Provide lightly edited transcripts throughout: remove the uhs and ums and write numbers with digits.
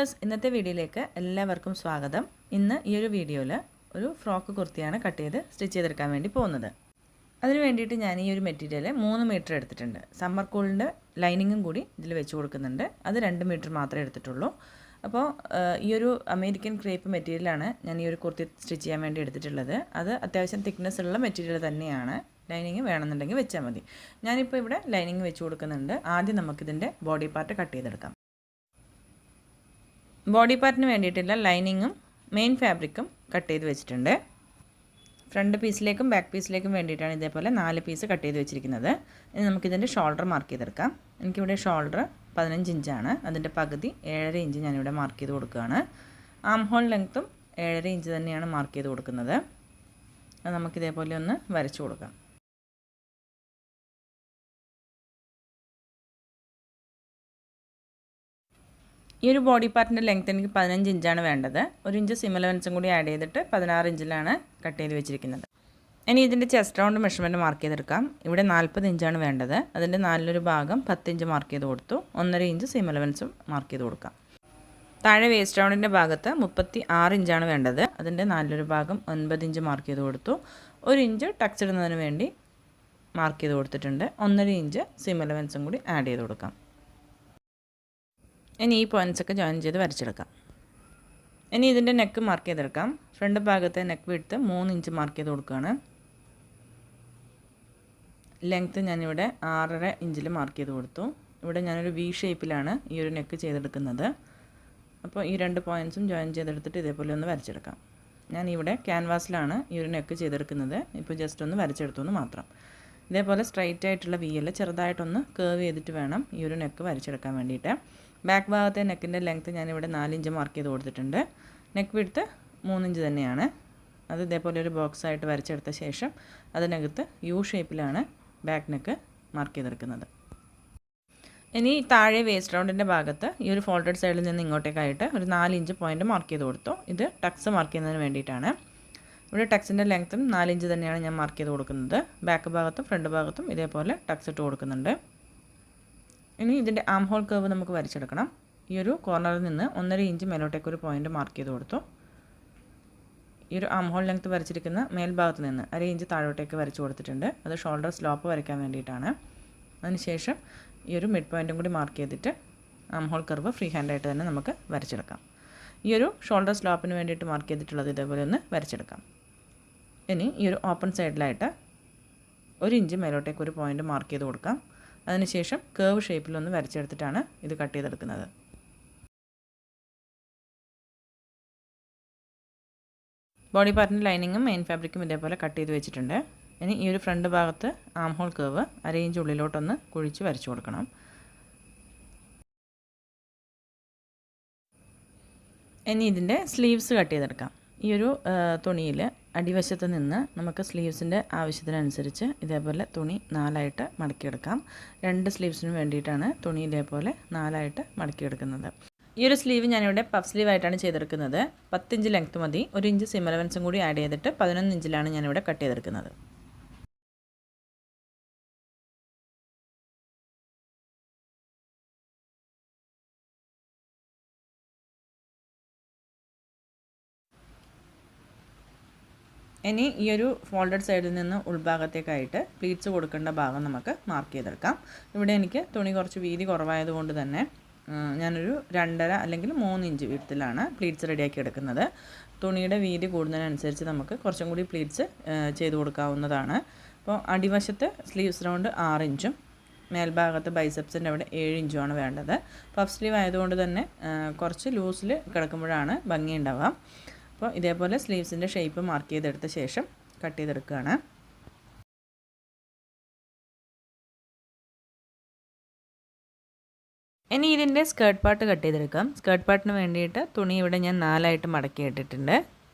Viewers, ഇന്നത്തെ വീഡിയോയിലേക്ക് എല്ലാവർക്കും സ്വാഗതം. ഇന്ന് ഈ ഒരു വീഡിയോയിൽ ഒരു ഫ്രോക്ക് കുർത്തിയാണ് കട്ട് ചെയ്ത് സ്റ്റിച്ച് ചെയ്തെടുക്കാൻ വേണ്ടി പോകുന്നത്. അതിന് വേണ്ടിയിട്ട് ഞാൻ ഈ ഒരു മെറ്റീരിയൽ 3 മീറ്റർ എടുത്തിട്ടുണ്ട്. സമ്മർ കൂളിൻ്റെ ലൈനിങ്ങും കൂടി ഇതിൽ വെച്ച് കൊടുക്കുന്നുണ്ട്. അത് 2 മീറ്റർ മാത്രമേ എടുത്തിട്ടുള്ളൂ. അപ്പോൾ ഈ ഒരു അമേരിക്കൻ ക്രേപ്പ് മെറ്റീരിയലാണ് ഞാൻ ഈ ഒരു കുർത്തി സ്റ്റിച്ച് ചെയ്യാൻ വേണ്ടി എടുത്തിട്ടുള്ളത്. അത് അത്യാവശ്യം തിക്നെസ് ഉള്ള മെറ്റീരിയൽ തന്നെയാണ്. ലൈനിങ് വേണമെന്നുണ്ടെങ്കിൽ വെച്ചാൽ മതി. ഞാനിപ്പോൾ ഇവിടെ ലൈനിങ് വെച്ച് കൊടുക്കുന്നുണ്ട്. ആദ്യം നമുക്കിതിൻ്റെ ബോഡി പാർട്ട് കട്ട് ചെയ്തെടുക്കാം. ബോഡി പാർട്ടിന് വേണ്ടിയിട്ടുള്ള ലൈനിങ്ങും മെയിൻ ഫാബ്രിക്കും കട്ട് ചെയ്ത് വെച്ചിട്ടുണ്ട്. ഫ്രണ്ട് പീസിലേക്കും ബാക്ക് പീസിലേക്കും വേണ്ടിയിട്ടാണ് ഇതേപോലെ 4 പീസ് കട്ട് ചെയ്ത് വെച്ചിരിക്കുന്നത്. ഇനി നമുക്കിതിൻ്റെ ഷോൾഡർ മാർക്ക് ചെയ്തെടുക്കാം. എനിക്കിവിടെ ഷോൾഡർ 15 ഇഞ്ചാണ്. അതിൻ്റെ പകുതി 7.5 ഇഞ്ച് ഞാനിവിടെ മാർക്ക് ചെയ്ത് കൊടുക്കുകയാണ്. ആം ഹോൾ ലെങ്ത്തും 7.5 ഇഞ്ച് തന്നെയാണ് മാർക്ക് ചെയ്ത് കൊടുക്കുന്നത്. അത് നമുക്കിതേപോലെ ഒന്ന് വരച്ചു കൊടുക്കാം. ഈ ഒരു ബോഡി പാർട്ടിൻ്റെ ലെങ്ത്ത് എനിക്ക് 15 ഇഞ്ചാണ് വേണ്ടത്. 1 ഇഞ്ച് സിം അലവൻസും കൂടി ആഡ് ചെയ്തിട്ട് 16 ഇഞ്ചിലാണ് കട്ട് ചെയ്ത് വെച്ചിരിക്കുന്നത്. ഇനി ഇതിൻ്റെ ചെസ്റ്റ് റൗണ്ട് മെഷർമെൻറ്റ് മാർക്ക് ചെയ്തെടുക്കാം. ഇവിടെ 40 ഇഞ്ചാണ് വേണ്ടത്. അതിൻ്റെ 4 ഭാഗം 10 ഇഞ്ച് മാർക്ക് ചെയ്ത് കൊടുത്തു. 1.5 ഇഞ്ച് സിം അലവൻസും മാർക്ക് ചെയ്ത് കൊടുക്കാം. താഴെ വേസ്റ്റ് റൗണ്ടിൻ്റെ ഭാഗത്ത് 36 ഇഞ്ചാണ് വേണ്ടത്. അതിൻ്റെ 4 ഭാഗം 9 ഇഞ്ച് മാർക്ക് ചെയ്ത് കൊടുത്തു. 1 ഇഞ്ച് ടക്സ് ഇടുന്നതിന് വേണ്ടി മാർക്ക് ചെയ്ത് കൊടുത്തിട്ടുണ്ട്. 1.5 ഇഞ്ച് സിം അലവൻസും കൂടി ആഡ് ചെയ്ത് കൊടുക്കാം. ഇനി ഈ പോയിൻറ്റ്സൊക്കെ ജോയിൻ ചെയ്ത് വരച്ചെടുക്കാം. ഇനി ഇതിൻ്റെ നെക്ക് മാർക്ക് ചെയ്തെടുക്കാം. ഫ്രണ്ട് ഭാഗത്തെ നെക്ക് വിഡ്ത്ത് 3 ഇഞ്ച് മാർക്ക് ചെയ്ത് കൊടുക്കുകയാണ്. ലെങ്ത്ത് ഞാനിവിടെ 6.5 ഇഞ്ചിൽ മാർക്ക് ചെയ്ത് കൊടുത്തു. ഇവിടെ ഞാനൊരു വി ഷേപ്പിലാണ് ഈ ഒരു നെക്ക് ചെയ്തെടുക്കുന്നത്. അപ്പോൾ ഈ 2 പോയിൻറ്റ്സും ജോയിൻ ചെയ്തെടുത്തിട്ട് ഇതേപോലെ ഒന്ന് വരച്ചെടുക്കാം. ഞാനിവിടെ ക്യാൻവാസിലാണ് ഈ ഒരു നെക്ക് ചെയ്തെടുക്കുന്നത്. ഇപ്പോൾ ജസ്റ്റ് ഒന്ന് വരച്ചെടുത്തു എന്ന് മാത്രം. ഇതേപോലെ സ്ട്രൈറ്റ് ആയിട്ടുള്ള വി അല്ല, ചെറുതായിട്ടൊന്ന് കേർവ് ചെയ്തിട്ട് വേണം ഈ ഒരു നെക്ക് വരച്ചെടുക്കാൻ വേണ്ടിയിട്ട്. ബാക്ക് ഭാഗത്തെ നെക്കിൻ്റെ ലെങ്ത്ത് ഞാനിവിടെ 4 ഇഞ്ച് മാർക്ക് ചെയ്ത് കൊടുത്തിട്ടുണ്ട്. നെക്ക് വിഡ്ത്ത് 3 ഇഞ്ച് തന്നെയാണ്. അത് ഇതേപോലെ ഒരു ബോക്സ് ആയിട്ട് വരച്ചെടുത്ത ശേഷം അതിനകത്ത് യു ഷേപ്പിലാണ് ബാക്ക് നെക്ക് മാർക്ക് ചെയ്തെടുക്കുന്നത്. ഇനി താഴെ വേസ്റ്റ് റൗണ്ടിൻ്റെ ഭാഗത്ത് ഈ ഒരു ഫോൾഡഡ് സൈഡിൽ നിന്ന് ഇങ്ങോട്ടേക്കായിട്ട് ഒരു 4 ഇഞ്ച് പോയിൻറ്റ് മാർക്ക് ചെയ്ത് കൊടുത്തു. ഇത് ടക്സ് മാർക്ക് ചെയ്യുന്നതിന് വേണ്ടിയിട്ടാണ്. ഇവിടെ ടക്സിൻ്റെ ലെങ്ത്തും 4 ഇഞ്ച് തന്നെയാണ് ഞാൻ മാർക്ക് ചെയ്ത് കൊടുക്കുന്നത്. ബാക്ക് ഭാഗത്തും ഫ്രണ്ട് ഭാഗത്തും ഇതേപോലെ ടക്സ് ഇട്ട് കൊടുക്കുന്നുണ്ട്. ഇനി ഇതിൻ്റെ ആം ഹോൾ കർവ് നമുക്ക് വരച്ചെടുക്കണം. ഈ ഒരു കോർണറിൽ നിന്ന് 1.5 ഇഞ്ച് മേലോട്ടേക്ക് ഒരു പോയിൻറ്റ് മാർക്ക് ചെയ്ത് കൊടുത്തു. ഈ ഒരു ആം ഹോൾ ലെങ്ത്ത് വരച്ചിരിക്കുന്ന മേൽഭാഗത്ത് നിന്ന് 1/2 ഇഞ്ച് താഴോട്ടേക്ക് വരച്ച് കൊടുത്തിട്ടുണ്ട്. അത് ഷോൾഡർ സ്ലോപ്പ് വരയ്ക്കാൻ വേണ്ടിയിട്ടാണ്. അതിനുശേഷം ഈ ഒരു മിഡ് പോയിൻറ്റും കൂടി മാർക്ക് ചെയ്തിട്ട് ആം ഹോൾ കർവ് ഫ്രീ ഹാൻഡായിട്ട് തന്നെ നമുക്ക് വരച്ചെടുക്കാം. ഈ ഒരു ഷോൾഡർ സ്ലോപ്പിന് വേണ്ടിയിട്ട് മാർക്ക് ചെയ്തിട്ടുള്ളത് ഇതേപോലെ ഒന്ന് വരച്ചെടുക്കാം. ഇനി ഈ ഒരു ഓപ്പൺ സൈഡിലായിട്ട് 1 ഇഞ്ച് മേലോട്ടേക്ക് ഒരു പോയിൻറ്റ് മാർക്ക് ചെയ്ത് കൊടുക്കാം. അതിനുശേഷം കേർവ് ഷേപ്പിലൊന്ന് വരച്ചെടുത്തിട്ടാണ് ഇത് കട്ട് ചെയ്തെടുക്കുന്നത്. ബോഡി പാർട്ടിൻ്റെ ലൈനിങ്ങും മെയിൻ ഫാബ്രിക്കും ഇതേപോലെ കട്ട് ചെയ്ത് വെച്ചിട്ടുണ്ട്. ഇനി ഈ ഒരു ഫ്രണ്ട് ഭാഗത്ത് ആം ഹോൾ കേർവ് 1/2 ഇഞ്ച് ഉള്ളിലോട്ടൊന്ന് കുഴിച്ച് വരച്ചു കൊടുക്കണം. ഇനി ഇതിൻ്റെ സ്ലീവ്സ് കട്ട് ചെയ്തെടുക്കാം. ഈ ഒരു തുണിയിൽ അടിവശത്ത് നിന്ന് നമുക്ക് സ്ലീവ്സിൻ്റെ ആവശ്യത്തിനനുസരിച്ച് ഇതേപോലെ തുണി 4ആയിട്ട് മടക്കിയെടുക്കാം. 2 സ്ലീവ്സിന് വേണ്ടിയിട്ടാണ് തുണി ഇതേപോലെ 4ആയിട്ട് മടക്കിയെടുക്കുന്നത്. ഈ ഒരു സ്ലീവ് ഞാനിവിടെ പഫ് സ്ലീവ് ആയിട്ടാണ് ചെയ്തെടുക്കുന്നത്. 10 ഇഞ്ച് ലെങ്ത്ത് മതി. 1 ഇഞ്ച് സിം അലവൻസും കൂടി ആഡ് ചെയ്തിട്ട് 11 ഇഞ്ചിലാണ് ഞാനിവിടെ കട്ട് ചെയ്തെടുക്കുന്നത്. ഇനി ഈ ഒരു ഫോൾഡഡ് സൈഡിൽ നിന്ന് ഉൾഭാഗത്തേക്കായിട്ട് പ്ലീറ്റ്സ് കൊടുക്കേണ്ട ഭാഗം നമുക്ക് മാർക്ക് ചെയ്തെടുക്കാം. ഇവിടെ എനിക്ക് തുണി കുറച്ച് വീതി കുറവായതുകൊണ്ട് തന്നെ ഞാനൊരു 2.5 അല്ലെങ്കിൽ 3 ഇഞ്ച് വീതത്തിലാണ് പ്ലീറ്റ്സ് റെഡിയാക്കി എടുക്കുന്നത്. തുണിയുടെ വീതി കൂടുന്നതിനനുസരിച്ച് നമുക്ക് കുറച്ചും കൂടി പ്ലീറ്റ്സ് ചെയ്ത് കൊടുക്കാവുന്നതാണ്. അപ്പോൾ അടിവശത്ത് സ്ലീവ്സ് റൗണ്ട് 6 ഇഞ്ചും മേൽഭാഗത്ത് ബൈസെപ്സിൻ്റെ അവിടെ 7 ഇഞ്ചുമാണ് വേണ്ടത്. പഫ് സ്ലീവ് ആയതുകൊണ്ട് തന്നെ കുറച്ച് ലൂസിൽ കിടക്കുമ്പോഴാണ് ഭംഗി ഉണ്ടാവുക. അപ്പോൾ ഇതേപോലെ സ്ലീവ്സിൻ്റെ ഷേപ്പ് മാർക്ക് ചെയ്തെടുത്ത ശേഷം കട്ട് ചെയ്തെടുക്കുകയാണ്. ഇനി ഇതിൻ്റെ സ്കേർട്ട് പാർട്ട് കട്ട് ചെയ്തെടുക്കാം. സ്കേർട്ട് പാർട്ടിന് വേണ്ടിയിട്ട് തുണി ഇവിടെ ഞാൻ 4ആയിട്ട് മടക്കി ഇട്ടിട്ടുണ്ട്.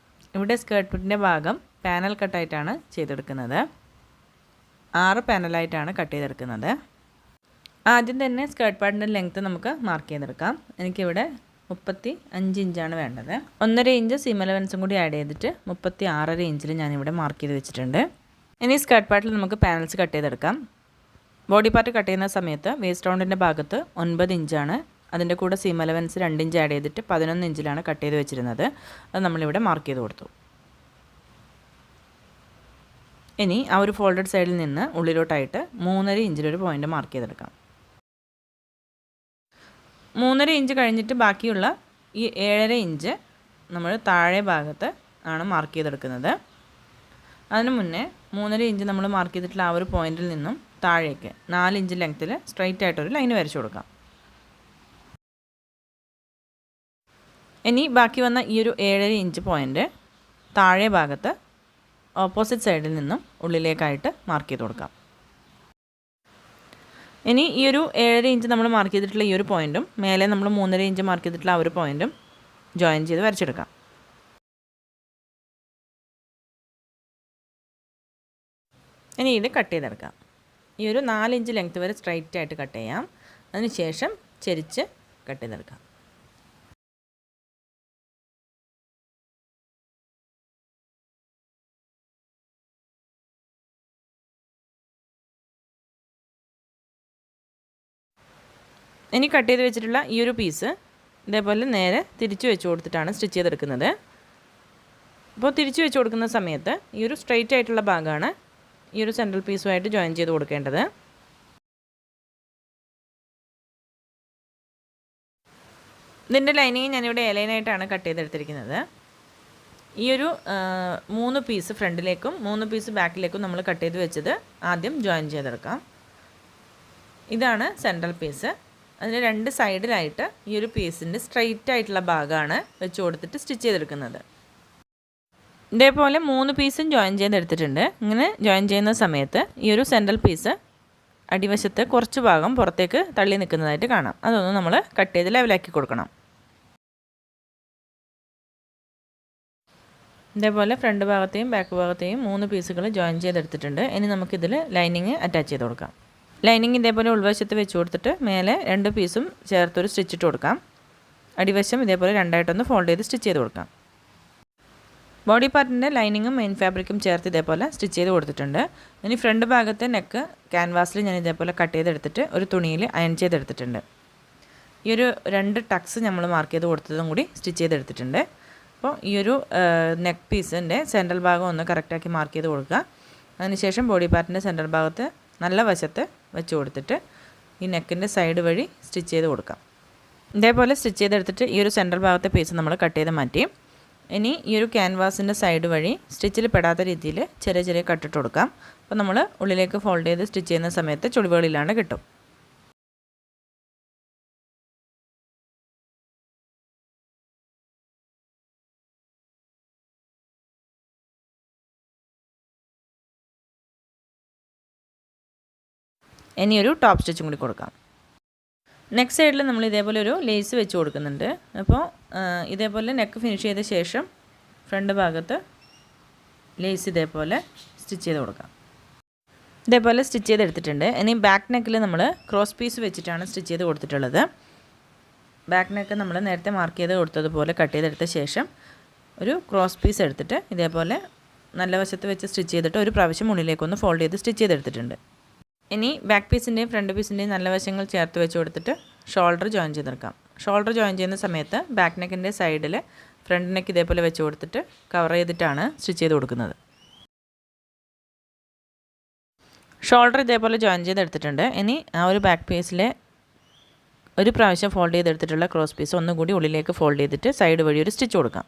ഇവിടെ സ്കേർട്ട് പാർട്ടിൻ്റെ ഭാഗം പാനൽ കട്ടായിട്ടാണ് ചെയ്തെടുക്കുന്നത്. 6 പാനലായിട്ടാണ് കട്ട് ചെയ്തെടുക്കുന്നത്. ആദ്യം തന്നെ സ്കേർട്ട് പാർട്ടിൻ്റെ ലെങ്ത്ത് നമുക്ക് മാർക്ക് ചെയ്തെടുക്കാം. എനിക്കിവിടെ 35 ഇഞ്ചാണ് വേണ്ടത്. 1.5 ഇഞ്ച് സിം അലവൻസും കൂടി ആഡ് ചെയ്തിട്ട് 36.5 ഇഞ്ചിൽ ഞാനിവിടെ മാർക്ക് ചെയ്ത് വെച്ചിട്ടുണ്ട്. ഇനി സ്കേർട്ട് പാർട്ടിൽ നമുക്ക് പാനൽസ് കട്ട് ചെയ്തെടുക്കാം. ബോഡി പാർട്ട് കട്ട് ചെയ്യുന്ന സമയത്ത് വേസ്റ്റ് റൗണ്ടിൻ്റെ ഭാഗത്ത് 9 ഇഞ്ചാണ് അതിൻ്റെ കൂടെ സീം അലവൻസ് 2 ഇഞ്ച് ആഡ് ചെയ്തിട്ട് 11 ഇഞ്ചിലാണ് കട്ട് ചെയ്ത് വെച്ചിരുന്നത്. അത് നമ്മളിവിടെ മാർക്ക് ചെയ്ത് കൊടുത്തു. ഇനി ആ ഒരു ഫോൾഡഡ് സൈഡിൽ നിന്ന് ഉള്ളിലോട്ടായിട്ട് 3.5 ഇഞ്ചിലൊരു പോയിൻ്റ് മാർക്ക് ചെയ്തെടുക്കാം. 3.5 ഇഞ്ച് കഴിഞ്ഞിട്ട് ബാക്കിയുള്ള ഈ 7.5 ഇഞ്ച് നമ്മൾ താഴെ ഭാഗത്ത് ആണ് മാർക്ക് ചെയ്തെടുക്കുന്നത്. അതിന് മുന്നേ 3.5 ഇഞ്ച് നമ്മൾ മാർക്ക് ചെയ്തിട്ടുള്ള ആ ഒരു പോയിന്റിൽ നിന്നും താഴേക്ക് 4 ഇഞ്ച് ലെങ്ത്തിൽ സ്ട്രൈറ്റ് ആയിട്ടൊരു ലൈൻ വരച്ചു കൊടുക്കാം. ഇനി ബാക്കി വന്ന ഈ ഒരു 7.5 ഇഞ്ച് പോയിൻ്റ് താഴെ ഭാഗത്ത് ഓപ്പോസിറ്റ് സൈഡിൽ നിന്നും ഉള്ളിലേക്കായിട്ട് മാർക്ക് ചെയ്ത് കൊടുക്കാം. ഇനി ഈ ഒരു 7.5 ഇഞ്ച് നമ്മൾ മാർക്ക് ചെയ്തിട്ടുള്ള ഈ ഒരു പോയിൻറ്റും മേലെ നമ്മൾ 3.5 ഇഞ്ച് മാർക്ക് ചെയ്തിട്ടുള്ള ആ ഒരു പോയിൻറ്റും ജോയിൻ ചെയ്ത് വരച്ചെടുക്കാം. ഇനി ഇത് കട്ട് ചെയ്തെടുക്കാം. ഈ ഒരു 4 ഇഞ്ച് ലെങ്ത്ത് വരെ സ്ട്രൈറ്റ് ആയിട്ട് കട്ട് ചെയ്യാം. അതിനുശേഷം ചെരിച്ച് കട്ട് ചെയ്തെടുക്കാം. ഇനി കട്ട് ചെയ്ത് വെച്ചിട്ടുള്ള ഈ ഒരു പീസ് ഇതേപോലെ നേരെ തിരിച്ചു വെച്ച് കൊടുത്തിട്ടാണ് സ്റ്റിച്ച് ചെയ്തെടുക്കുന്നത്. അപ്പോൾ തിരിച്ചു വെച്ച് കൊടുക്കുന്ന സമയത്ത് ഈ ഒരു സ്ട്രൈറ്റ് ആയിട്ടുള്ള ഭാഗമാണ് ഈ ഒരു സെൻട്രൽ പീസുമായിട്ട് ജോയിൻ ചെയ്ത് കൊടുക്കേണ്ടത്. ഇതിൻ്റെ ലൈനിങ് ഞാനിവിടെ എലൈനായിട്ടാണ് കട്ട് ചെയ്തെടുത്തിരിക്കുന്നത്. ഈ ഒരു 3 പീസ് ഫ്രണ്ടിലേക്കും 3 പീസ് ബാക്കിലേക്കും നമ്മൾ കട്ട് ചെയ്ത് വെച്ചത് ആദ്യം ജോയിൻ ചെയ്തെടുക്കാം. ഇതാണ് സെൻട്രൽ പീസ്. അതിന് 2 സൈഡിലായിട്ട് ഈ ഒരു പീസിൻ്റെ സ്ട്രൈറ്റ് ആയിട്ടുള്ള ഭാഗമാണ് വെച്ച് കൊടുത്തിട്ട് സ്റ്റിച്ച് ചെയ്തെടുക്കുന്നത്. ഇതേപോലെ 3 പീസും ജോയിൻ ചെയ്തെടുത്തിട്ടുണ്ട്. ഇങ്ങനെ ജോയിൻ ചെയ്യുന്ന സമയത്ത് ഈ ഒരു സെൻട്രൽ പീസ് അടിവശത്ത് കുറച്ച് ഭാഗം പുറത്തേക്ക് തള്ളി നിൽക്കുന്നതായിട്ട് കാണാം. അതൊന്ന് നമ്മൾ കട്ട് ചെയ്ത് ലെവലാക്കി കൊടുക്കണം. ഇതേപോലെ ഫ്രണ്ട് ഭാഗത്തെയും ബാക്ക് ഭാഗത്തെയും 3 പീസുകൾ ജോയിൻ ചെയ്തെടുത്തിട്ടുണ്ട്. ഇനി നമുക്കിതിൽ ലൈനിങ് അറ്റാച്ച് ചെയ്ത് കൊടുക്കാം. ലൈനിങ് ഇതേപോലെ ഉൾവശത്ത് വെച്ച് കൊടുത്തിട്ട് മേലെ 2 പീസും ചേർത്തൊരു സ്റ്റിച്ച് ഇട്ട് കൊടുക്കാം. അടിവശം ഇതേപോലെ രണ്ടായിട്ടൊന്ന് ഫോൾഡ് ചെയ്ത് സ്റ്റിച്ച് ചെയ്ത് കൊടുക്കാം. ബോഡി പാർട്ടിൻ്റെ ലൈനിങ്ങും മെയിൻ ഫാബ്രിക്കും ചേർത്ത് ഇതേപോലെ സ്റ്റിച്ച് ചെയ്ത് കൊടുത്തിട്ടുണ്ട്. ഇനി ഫ്രണ്ട് ഭാഗത്തെ നെക്ക് ക്യാൻവാസിൽ ഞാൻ ഇതേപോലെ കട്ട് ചെയ്തെടുത്തിട്ട് ഒരു തുണിയിൽ അയൺ ചെയ്തെടുത്തിട്ടുണ്ട്. ഈ ഒരു 2 ടക്സ് നമ്മൾ മാർക്ക് ചെയ്ത് കൊടുത്തതും കൂടി സ്റ്റിച്ച് ചെയ്തെടുത്തിട്ടുണ്ട്. അപ്പോൾ ഈ ഒരു നെക്ക് പീസിൻ്റെ സെൻട്രൽ ഭാഗം ഒന്ന് കറക്റ്റാക്കി മാർക്ക് ചെയ്ത് കൊടുക്കുക. അതിനുശേഷം ബോഡി പാർട്ടിൻ്റെ സെൻട്രൽ ഭാഗത്ത് നല്ല വശത്ത് വെച്ച് കൊടുത്തിട്ട് ഈ നെക്കിൻ്റെ സൈഡ് വഴി സ്റ്റിച്ച് ചെയ്ത് കൊടുക്കാം. ഇതേപോലെ സ്റ്റിച്ച് ചെയ്തെടുത്തിട്ട് ഈ ഒരു സെൻട്രൽ ഭാഗത്തെ പീസ് നമ്മൾ കട്ട് ചെയ്ത് മാറ്റി. ഇനി ഈ ഒരു ക്യാൻവാസിൻ്റെ സൈഡ് വഴി സ്റ്റിച്ചിൽ പെടാത്ത രീതിയിൽ ചെറിയ ചെറിയ കട്ടിട്ട് കൊടുക്കാം. അപ്പോൾ നമ്മൾ ഉള്ളിലേക്ക് ഫോൾഡ് ചെയ്ത് സ്റ്റിച്ച് ചെയ്യുന്ന സമയത്ത് ചുളിവുകളില്ലാണ്ട് കിട്ടും. ഇനിയൊരു ടോപ്പ് സ്റ്റിച്ചും കൂടി കൊടുക്കാം. നെക്ക് സൈഡിൽ നമ്മൾ ഇതേപോലെ ഒരു ലേസ് വെച്ച് കൊടുക്കുന്നുണ്ട്. അപ്പോൾ ഇതേപോലെ നെക്ക് ഫിനിഷ് ചെയ്ത ശേഷം ഫ്രണ്ട് ഭാഗത്ത് ലേസ് ഇതേപോലെ സ്റ്റിച്ച് ചെയ്ത് കൊടുക്കാം. ഇതേപോലെ സ്റ്റിച്ച് ചെയ്തെടുത്തിട്ടുണ്ട്. ഇനി ബാക്ക് നെക്കിൽ നമ്മൾ ക്രോസ് പീസ് വെച്ചിട്ടാണ് സ്റ്റിച്ച് ചെയ്ത് കൊടുത്തിട്ടുള്ളത്. ബാക്ക് നെക്ക് നമ്മൾ നേരത്തെ മാർക്ക് ചെയ്ത് കൊടുത്തതുപോലെ കട്ട് ചെയ്തെടുത്ത ശേഷം ഒരു ക്രോസ് പീസ് എടുത്തിട്ട് ഇതേപോലെ നല്ല വശത്ത് വെച്ച് സ്റ്റിച്ച് ചെയ്തിട്ട് ഒരു പ്രാവശ്യം ഉള്ളിലേക്കൊന്ന് ഫോൾഡ് ചെയ്ത് സ്റ്റിച്ച് ചെയ്തെടുത്തിട്ടുണ്ട്. ഇനി ബാക്ക് പീസിൻ്റെയും ഫ്രണ്ട് പീസിൻ്റെയും നല്ല വശങ്ങൾ ചേർത്ത് വെച്ച് കൊടുത്തിട്ട് ഷോൾഡർ ജോയിൻ ചെയ്തെടുക്കാം. ഷോൾഡർ ജോയിൻ ചെയ്യുന്ന സമയത്ത് ബാക്ക് നെക്കിൻ്റെ സൈഡിൽ ഫ്രണ്ട് നെക്ക് ഇതേപോലെ വെച്ച് കൊടുത്തിട്ട് കവർ ചെയ്തിട്ടാണ് സ്റ്റിച്ച് ചെയ്ത് കൊടുക്കുന്നത്. ഷോൾഡർ ഇതേപോലെ ജോയിൻ ചെയ്തെടുത്തിട്ടുണ്ട്. ഇനി ആ ഒരു ബാക്ക് പീസിലെ ഒരു പ്രാവശ്യം ഫോൾഡ് ചെയ്തെടുത്തിട്ടുള്ള ക്രോസ് പീസ് ഒന്നുകൂടി ഉള്ളിലേക്ക് ഫോൾഡ് ചെയ്തിട്ട് സൈഡ് വഴി ഒരു സ്റ്റിച്ച് കൊടുക്കാം.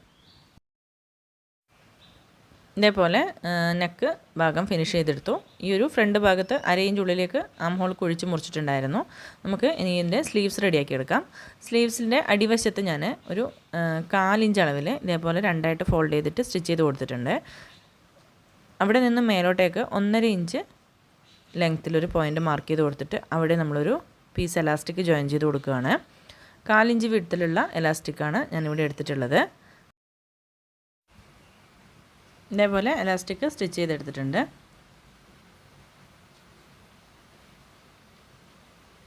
ഇതേപോലെ നെക്ക് ഭാഗം ഫിനിഷ് ചെയ്തെടുത്തു. ഈ ഒരു ഫ്രണ്ട് ഭാഗത്ത് 1/2 ഇഞ്ച് ഉള്ളിലേക്ക് ആം ഹോൾ കുഴിച്ച് മുറിച്ചിട്ടുണ്ടായിരുന്നു. നമുക്ക് ഇനി ഇതിൻ്റെ സ്ലീവ്സ് റെഡിയാക്കി എടുക്കാം. സ്ലീവ്സിൻ്റെ അടിവശത്ത് ഞാൻ ഒരു 1/4 ഇഞ്ച് അളവിൽ ഇതേപോലെ രണ്ടായിട്ട് ഫോൾഡ് ചെയ്തിട്ട് സ്റ്റിച്ച് ചെയ്ത് കൊടുത്തിട്ടുണ്ട്. അവിടെ നിന്ന് മേലോട്ടേക്ക് 1.5 ഇഞ്ച് ലെങ്ത്തിലൊരു പോയിൻ്റ് മാർക്ക് ചെയ്ത് കൊടുത്തിട്ട് അവിടെ നമ്മളൊരു പീസ് എലാസ്റ്റിക് ജോയിൻ ചെയ്ത് കൊടുക്കുകയാണ്. 1/4 ഇഞ്ച് വിഡ്ത്തിലുള്ള എലാസ്റ്റിക്കാണ് ഞാനിവിടെ എടുത്തിട്ടുള്ളത്. ഇതേപോലെ എലാസ്റ്റിക് സ്റ്റിച്ച് ചെയ്തെടുത്തിട്ടുണ്ട്.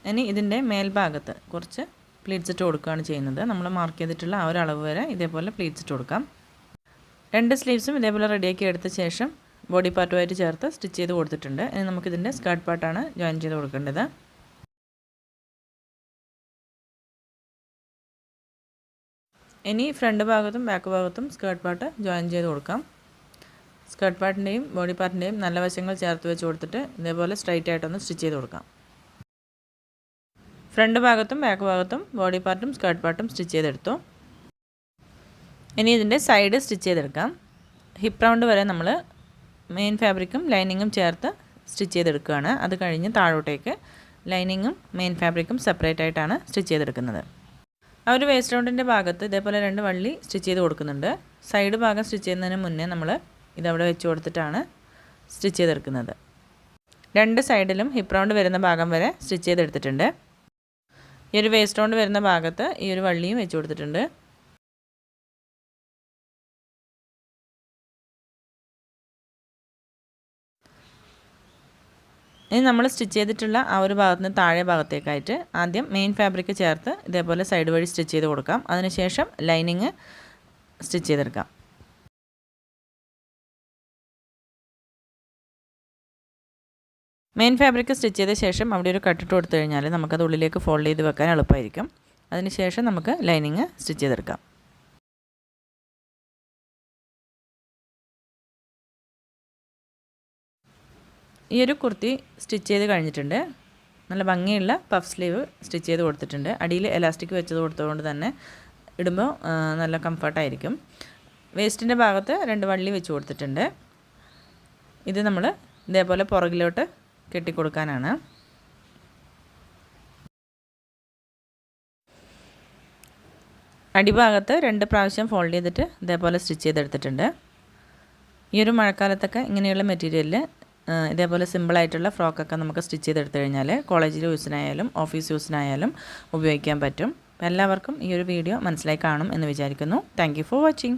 ഇനി ഇതിൻ്റെ മേൽഭാഗത്ത് കുറച്ച് പ്ലീറ്റ്സ് ഇട്ട് കൊടുക്കുകയാണ് ചെയ്യുന്നത്. നമ്മൾ മാർക്ക് ചെയ്തിട്ടുള്ള ആ ഒരു അളവ് വരെ ഇതേപോലെ പ്ലീറ്റ്സ് ഇട്ട് കൊടുക്കാം. 2 സ്ലീവ്സും ഇതേപോലെ റെഡിയാക്കി എടുത്ത ശേഷം ബോഡി പാർട്ടുമായിട്ട് ചേർത്ത് സ്റ്റിച്ച് ചെയ്ത് കൊടുത്തിട്ടുണ്ട്. ഇനി നമുക്കിതിൻ്റെ സ്കേർട്ട് പാർട്ടാണ് ജോയിൻ ചെയ്ത് കൊടുക്കേണ്ടത്. ഇനി ഫ്രണ്ട് ഭാഗത്തും ബാക്ക് ഭാഗത്തും സ്കേർട്ട് പാർട്ട് ജോയിൻ ചെയ്ത് കൊടുക്കാം. സ്കേർട്ട് പാർട്ടിൻ്റെയും ബോഡി പാർട്ടിൻ്റെയും നല്ല വശങ്ങൾ ചേർത്ത് വെച്ച് കൊടുത്തിട്ട് ഇതേപോലെ സ്ട്രൈറ്റ് ആയിട്ടൊന്ന് സ്റ്റിച്ച് ചെയ്ത് കൊടുക്കാം. ഫ്രണ്ട് ഭാഗത്തും ബാക്ക് ഭാഗത്തും ബോഡി പാർട്ടും സ്കേർട്ട് പാർട്ടും സ്റ്റിച്ച് ചെയ്തെടുത്തു. ഇനി ഇതിൻ്റെ സൈഡ് സ്റ്റിച്ച് ചെയ്തെടുക്കാം. ഹിപ്പ് റൗണ്ട് വരെ നമ്മൾ മെയിൻ ഫാബ്രിക്കും ലൈനിങ്ങും ചേർത്ത് സ്റ്റിച്ച് ചെയ്തെടുക്കുകയാണ്. അത് കഴിഞ്ഞ് താഴോട്ടേക്ക് ലൈനിങ്ങും മെയിൻ ഫാബ്രിക്കും സെപ്പറേറ്റ് ആയിട്ടാണ് സ്റ്റിച്ച് ചെയ്തെടുക്കുന്നത്. ആ ഒരു വേസ്റ്റ് റൗണ്ടിൻ്റെ ഭാഗത്ത് ഇതേപോലെ 2 വള്ളി സ്റ്റിച്ച് ചെയ്ത് കൊടുക്കുന്നുണ്ട്. സൈഡ് ഭാഗം സ്റ്റിച്ച് ചെയ്യുന്നതിന് മുന്നേ നമ്മൾ ഇതവിടെ വെച്ച് കൊടുത്തിട്ടാണ് സ്റ്റിച്ച് ചെയ്തെടുക്കുന്നത്. 2 സൈഡിലും ഹിപ്പ് റൗണ്ട് വരുന്ന ഭാഗം വരെ സ്റ്റിച്ച് ചെയ്തെടുത്തിട്ടുണ്ട്. ഈ ഒരു വേസ്റ്റ് റൗണ്ട് വരുന്ന ഭാഗത്ത് ഈ ഒരു വള്ളിയും വെച്ച് കൊടുത്തിട്ടുണ്ട്. ഇനി നമ്മൾ സ്റ്റിച്ച് ചെയ്തിട്ടുള്ള ആ ഒരു ഭാഗത്ത് നിന്ന് താഴെ ഭാഗത്തേക്കായിട്ട് ആദ്യം മെയിൻ ഫാബ്രിക് ചേർത്ത് ഇതേപോലെ സൈഡ് വഴി സ്റ്റിച്ച് ചെയ്ത് കൊടുക്കാം. അതിനുശേഷം ലൈനിങ് സ്റ്റിച്ച് ചെയ്തെടുക്കാം. മെയിൻ ഫാബ്രിക് സ്റ്റിച്ച് ചെയ്ത ശേഷം അവിടെ ഒരു കട്ടിട്ട് കൊടുത്തു കഴിഞ്ഞാൽ നമുക്കത് ഉള്ളിലേക്ക് ഫോൾഡ് ചെയ്ത് വെക്കാൻ എളുപ്പമായിരിക്കും. അതിനുശേഷം നമുക്ക് ലൈനിങ് സ്റ്റിച്ച് ചെയ്തെടുക്കാം. ഈ ഒരു കുർത്തി സ്റ്റിച്ച് ചെയ്ത് കഴിഞ്ഞിട്ടുണ്ട്. നല്ല ഭംഗിയുള്ള പഫ് സ്ലീവ് സ്റ്റിച്ച് ചെയ്ത് കൊടുത്തിട്ടുണ്ട്. അടിയിൽ എലാസ്റ്റിക് വെച്ചത് കൊടുത്തതുകൊണ്ട് തന്നെ ഇടുമ്പോൾ നല്ല കംഫർട്ടായിരിക്കും. വേസ്റ്റിൻ്റെ ഭാഗത്ത് 2 വള്ളി വെച്ച് കൊടുത്തിട്ടുണ്ട്. ഇത് നമ്മൾ ഇതേപോലെ പുറകിലോട്ട് കെട്ടിക്കൊടുക്കാനാണ്. അടിഭാഗത്ത് 2 പ്രാവശ്യം ഫോൾഡ് ചെയ്തിട്ട് ഇതേപോലെ സ്റ്റിച്ച് ചെയ്തെടുത്തിട്ടുണ്ട്. ഈ ഒരു മഴക്കാലത്തൊക്കെ ഇങ്ങനെയുള്ള മെറ്റീരിയലിൽ ഇതേപോലെ സിമ്പിളായിട്ടുള്ള ഫ്രോക്കൊക്കെ നമുക്ക് സ്റ്റിച്ച് ചെയ്തെടുത്തു കഴിഞ്ഞാൽ കോളേജിൽ യൂസിനായാലും ഓഫീസ് യൂസിനായാലും ഉപയോഗിക്കാൻ പറ്റും. എല്ലാവർക്കും ഈ ഒരു വീഡിയോ മനസ്സിലായി കാണും എന്ന് വിചാരിക്കുന്നു. Thank you for watching.